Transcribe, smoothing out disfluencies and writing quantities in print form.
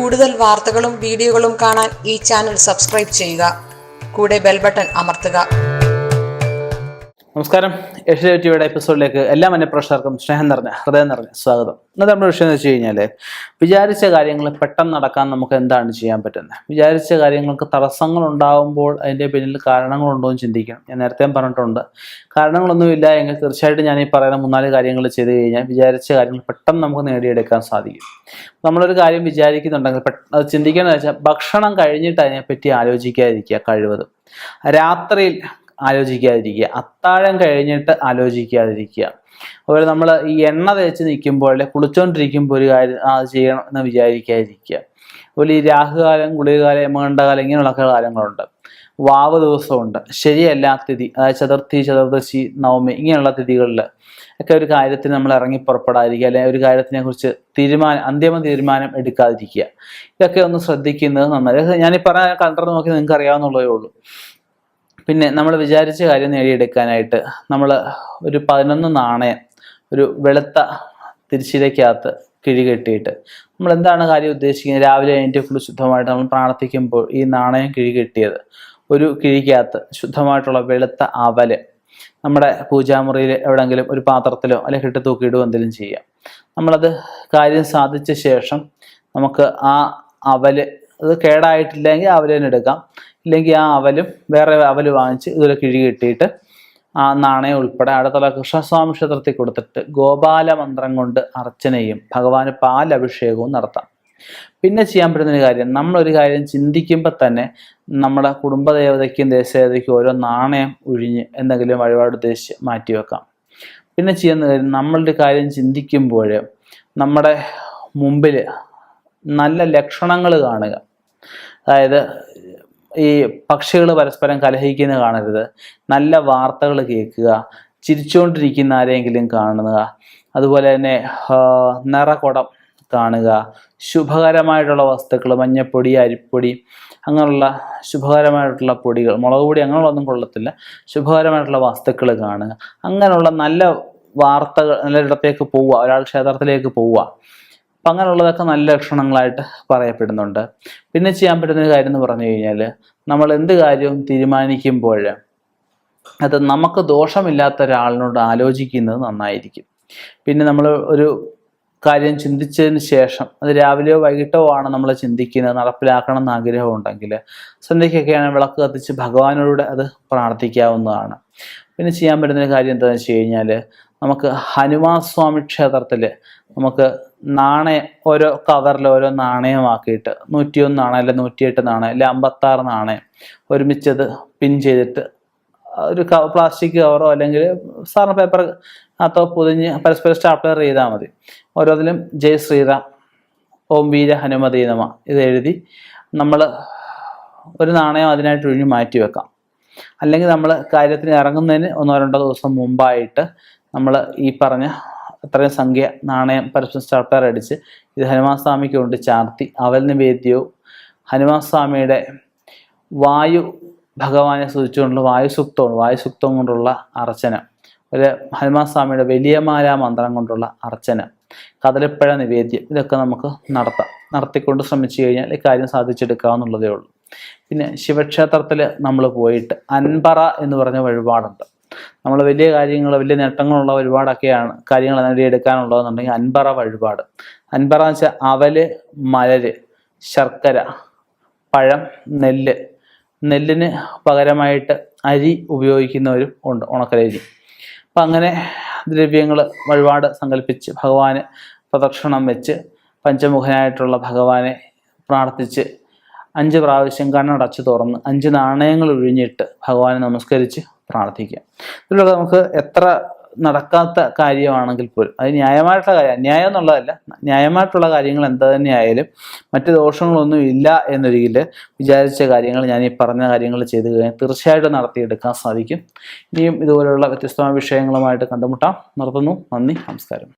കൂടുതൽ വാർത്തകളും വീഡിയോകളും കാണാൻ ഈ ചാനൽ സബ്സ്ക്രൈബ് ചെയ്യുക. കൂടെ ബെൽ ബട്ടൺ അമർത്തുക. നമസ്കാരം. ഏഷ്യാനെറ്റ് ടിവിയുടെ എപ്പിസോഡിലേക്ക് എല്ലാ മനഃപ്രേക്ഷകർക്കും ഹൃദയം നിറഞ്ഞ സ്വാഗതം. ഇന്നത്തെ നമ്മുടെ വിഷയം എന്ന് വെച്ച് കഴിഞ്ഞാൽ, വിചാരിച്ച കാര്യങ്ങൾ പെട്ടെന്ന് നടക്കാൻ നമുക്ക് എന്താണ് ചെയ്യാൻ പറ്റുന്നത്? വിചാരിച്ച കാര്യങ്ങൾക്ക് തടസ്സങ്ങൾ ഉണ്ടാകുമ്പോൾ അതിൻ്റെ പിന്നിൽ കാരണങ്ങളുണ്ടോ എന്ന് ചിന്തിക്കണം. ഞാൻ നേരത്തെ പറഞ്ഞിട്ടുണ്ട്, കാരണങ്ങളൊന്നുമില്ല എങ്കിൽ തീർച്ചയായിട്ടും ഞാൻ ഈ പറയുന്ന 3-4 കാര്യങ്ങൾ ചെയ്ത് കഴിഞ്ഞാൽ വിചാരിച്ച കാര്യങ്ങൾ പെട്ടെന്ന് നമുക്ക് നേടിയെടുക്കാൻ സാധിക്കും. നമ്മളൊരു കാര്യം വിചാരിക്കുന്നുണ്ടെങ്കിൽ അത് ചിന്തിക്കുകയെന്ന് വെച്ചാൽ, ഭക്ഷണം കഴിഞ്ഞിട്ട് അതിനെപ്പറ്റി ആലോചിക്കാതിരിക്കുക, കഴിവതും രാത്രിയിൽ ആലോചിക്കാതിരിക്കുക, അത്താഴം കഴിഞ്ഞിട്ട് ആലോചിക്കാതിരിക്കുക. അതുപോലെ നമ്മൾ ഈ എണ്ണ തേച്ച് നിൽക്കുമ്പോൾ, കുളിച്ചുകൊണ്ടിരിക്കുമ്പോൾ ഒരു കാര്യം അത് ചെയ്യണം എന്ന് വിചാരിക്കാതിരിക്കുക. അതുപോലെ ഈ രാഹുകാലം, ഗുളികകാലം, യമകണ്ഠകാലം ഇങ്ങനെയുള്ള കാലങ്ങളുണ്ട്. വാവ് ദിവസമുണ്ട്, ശരിയല്ലാത്ത തിഥി, അതായത് ചതുർത്ഥി, ചതുർദശി, നവമി ഇങ്ങനെയുള്ള തിഥികളിൽ ഒക്കെ ഒരു കാര്യത്തിന് നമ്മൾ ഇറങ്ങി പുറപ്പെടാതിരിക്കുക, അല്ലെങ്കിൽ ഒരു കാര്യത്തിനെ കുറിച്ച് അന്തിമ തീരുമാനം എടുക്കാതിരിക്കുക. ഇതൊക്കെ ഒന്ന് ശ്രദ്ധിക്കുന്നത് നന്നായി. ഞാനീ പറഞ്ഞ കലണ്ടർ നോക്കി നിങ്ങൾക്ക് അറിയാവുന്നുള്ളതേ ഉള്ളൂ. പിന്നെ നമ്മൾ വിചാരിച്ച കാര്യം നേടിയെടുക്കാനായിട്ട് നമ്മൾ ഒരു 11 നാണയം ഒരു വെളുത്ത തിരിച്ചിലേക്കകത്ത് കിഴികെട്ടിയിട്ട്, നമ്മൾ എന്താണ് കാര്യം ഉദ്ദേശിക്കുന്നത്, രാവിലെ അതിൻ്റെ ഫുൾ ശുദ്ധമായിട്ട് നമ്മൾ പ്രാർത്ഥിക്കുമ്പോൾ ഈ നാണയം കിഴികെട്ടിയത് ഒരു കിഴിക്കകത്ത് ശുദ്ധമായിട്ടുള്ള വെളുത്ത അവല് നമ്മുടെ പൂജാമുറിയിൽ എവിടെയെങ്കിലും ഒരു പാത്രത്തിലോ അല്ലെങ്കിൽ ഇട്ട് തൂക്കിയിടുകയോ എന്തെങ്കിലും ചെയ്യാം. നമ്മളത് കാര്യം സാധിച്ച ശേഷം നമുക്ക് ആ അവല്, അത് കേടായിട്ടില്ലെങ്കിൽ അവല് തന്നെ എടുക്കാം, ഇല്ലെങ്കിൽ ആ അവലും വേറെ അവല് വാങ്ങിച്ച് ഇതുപോലെ കിഴികിട്ടിയിട്ട് ആ നാണയം ഉൾപ്പെടെ അടുത്തുള്ള കൃഷ്ണസ്വാമി ക്ഷേത്രത്തിൽ കൊടുത്തിട്ട് ഗോപാല മന്ത്രം കൊണ്ട് അർച്ചനയും ഭഗവാന് പാലഭിഷേകവും നടത്താം. പിന്നെ ചെയ്യാൻ പറ്റുന്നൊരു കാര്യം, നമ്മളൊരു കാര്യം ചിന്തിക്കുമ്പോൾ തന്നെ നമ്മുടെ കുടുംബദേവതയ്ക്കും ദേശദേവതയ്ക്കും ഓരോ നാണയം ഒഴിഞ്ഞ് എന്തെങ്കിലും വഴിപാട് ഉദ്ദേശിച്ച് മാറ്റിവെക്കാം. പിന്നെ ചെയ്യുന്ന കാര്യം, നമ്മളൊരു കാര്യം ചിന്തിക്കുമ്പോൾ നമ്മുടെ മുമ്പിൽ നല്ല ലക്ഷണങ്ങൾ കാണുക. അതായത് ഈ പക്ഷികൾ പരസ്പരം കലഹിക്കുന്നത് കാണരുത്, നല്ല വാർത്തകൾ കേൾക്കുക, ചിരിച്ചുകൊണ്ടിരിക്കുന്ന ആരെങ്കിലും കാണുക, അതുപോലെ തന്നെ നിറകുടം കാണുക, ശുഭകരമായിട്ടുള്ള വസ്തുക്കൾ, മഞ്ഞപ്പൊടി, അരിപ്പൊടി അങ്ങനെയുള്ള ശുഭകരമായിട്ടുള്ള പൊടികൾ, മുളക് പൊടി അങ്ങനെയുള്ളതൊന്നും കൊള്ളത്തില്ല, ശുഭകരമായിട്ടുള്ള വസ്തുക്കൾ കാണുക. അങ്ങനെയുള്ള നല്ല വാർത്തകൾ, നല്ലൊരിടത്തേക്ക് പോവുക, ഒരാൾ ക്ഷേത്രത്തിലേക്ക് പോവുക. അപ്പം അങ്ങനെയുള്ളതൊക്കെ നല്ല ലക്ഷണങ്ങളായിട്ട് പറയപ്പെടുന്നുണ്ട്. പിന്നെ ചെയ്യാൻ പറ്റുന്നൊരു കാര്യം എന്ന് പറഞ്ഞു കഴിഞ്ഞാൽ, നമ്മൾ എന്ത് കാര്യവും തീരുമാനിക്കുമ്പോൾ അത് നമുക്ക് ദോഷമില്ലാത്ത ഒരാളിനോട് ആലോചിക്കുന്നത് നന്നായിരിക്കും. പിന്നെ നമ്മൾ ഒരു കാര്യം ചിന്തിച്ചതിന് ശേഷം അത് രാവിലെയോ വൈകിട്ടോ ആണ് നമ്മൾ ചിന്തിക്കുന്നത്, നടപ്പിലാക്കണം എന്ന് ആഗ്രഹം ഉണ്ടെങ്കിൽ സന്ധ്യയ്ക്കൊക്കെയാണ് വിളക്ക് കത്തിച്ച് ഭഗവാനോട് അത് പ്രാർത്ഥിക്കാവുന്നതാണ്. പിന്നെ ചെയ്യാൻ പറ്റുന്നൊരു കാര്യം എന്താണെന്ന് വെച്ച് കഴിഞ്ഞാൽ, നമുക്ക് ഹനുമാൻ സ്വാമി ക്ഷേത്രത്തിൽ നമുക്ക് നാണയം ഓരോ കവറിൽ ഓരോ നാണയമാക്കിയിട്ട് 101 നാണയം, അല്ലെ 108 നാണയം, അല്ലെ 56 നാണയം ഒരുമിച്ചത് പിൻ ചെയ്തിട്ട് ഒരു പ്ലാസ്റ്റിക് കവറോ അല്ലെങ്കിൽ സാധാരണ പേപ്പർ അകത്തോ പൊതിഞ്ഞ് പരസ്പരം സ്റ്റാപ്ലർ ചെയ്താൽ മതി. ഓരോന്നിലും ജയ് ശ്രീറാം, ഓം വീര ഹനുമതി നമ ഇത് എഴുതി നമ്മൾ ഒരു നാണയം അതിനായിട്ട് ഒഴിഞ്ഞ് മാറ്റി വെക്കാം. അല്ലെങ്കിൽ നമ്മൾ കാര്യത്തിന് ഇറങ്ങുന്നതിന് 1-2 ദിവസം മുമ്പായിട്ട് നമ്മൾ ഈ പറഞ്ഞ അത്രയും സംഖ്യ നാണയം പരസ്പരം സ്റ്റാപ്ലർ അടിച്ച് ഇത് ഹനുമാൻ സ്വാമിക്ക് കൊണ്ട് ചാർത്തി അവൽ നിവേദ്യവും ഹനുമാൻ സ്വാമിയുടെ വായു ഭഗവാനെ സൂചിച്ചുകൊണ്ടുള്ള വായുസൂക്തം കൊണ്ടുള്ള അർച്ചന, ഒരു ഹനുമാൻ സ്വാമിയുടെ വലിയ മാലാ മന്ത്രം കൊണ്ടുള്ള അർച്ചന, കദളിപ്പഴ നിവേദ്യം ഇതൊക്കെ നമുക്ക് നടത്തിക്കൊണ്ട് ശ്രമിച്ചു കഴിഞ്ഞാൽ ഈ കാര്യം സാധിച്ചെടുക്കാവുന്നുള്ളതേ ഉള്ളൂ. പിന്നെ ശിവക്ഷേത്രത്തിൽ നമ്മൾ പോയിട്ട് അൻപറ എന്ന് പറഞ്ഞ വഴിപാടുണ്ട്. നമ്മൾ വലിയ കാര്യങ്ങൾ, വലിയ നേട്ടങ്ങളുള്ള ഒരുപാടൊക്കെയാണ് കാര്യങ്ങൾ നേടിയെടുക്കാനുള്ളതെന്നുണ്ടെങ്കിൽ അൻപറ വഴിപാട്. അൻപറ എന്ന് വെച്ചാൽ അവല്, മലര്, ശർക്കര, പഴം, നെല്ലിന് പകരമായിട്ട് അരി ഉപയോഗിക്കുന്നവരും ഉണ്ട്, ഉണക്കലരി. അപ്പം അങ്ങനെ ദ്രവ്യങ്ങൾ വഴിപാട് സങ്കല്പിച്ച് ഭഗവാന് പ്രദക്ഷിണം വെച്ച് പഞ്ചമുഖനായിട്ടുള്ള ഭഗവാനെ പ്രാർത്ഥിച്ച് 5 പ്രാവശ്യം കണ്ണടച്ച് തുറന്ന് 5 നാണയങ്ങൾ ഒഴിഞ്ഞിട്ട് ഭഗവാനെ നമസ്കരിച്ച് പ്രാർത്ഥിക്കാം. ഇതിലൂടെ നമുക്ക് എത്ര നടക്കാത്ത കാര്യമാണെങ്കിൽ പോലും, അത് ന്യായമായിട്ടുള്ള കാര്യം, അന്യായം എന്നുള്ളതല്ല, ന്യായമായിട്ടുള്ള കാര്യങ്ങൾ എന്താ തന്നെയായാലും മറ്റ് ദോഷങ്ങളൊന്നും ഇല്ല എന്നൊരിക്കൽ വിചാരിച്ച കാര്യങ്ങൾ, ഞാൻ ഈ പറഞ്ഞ കാര്യങ്ങൾ ചെയ്തു കഴിഞ്ഞാൽ തീർച്ചയായിട്ടും നടത്തിയെടുക്കാൻ സാധിക്കും. ഇനിയും ഇതുപോലെയുള്ള വ്യത്യസ്തമായ വിഷയങ്ങളുമായിട്ട് കണ്ടുമുട്ടാം. നിർത്തുന്നു. നന്ദി, നമസ്കാരം.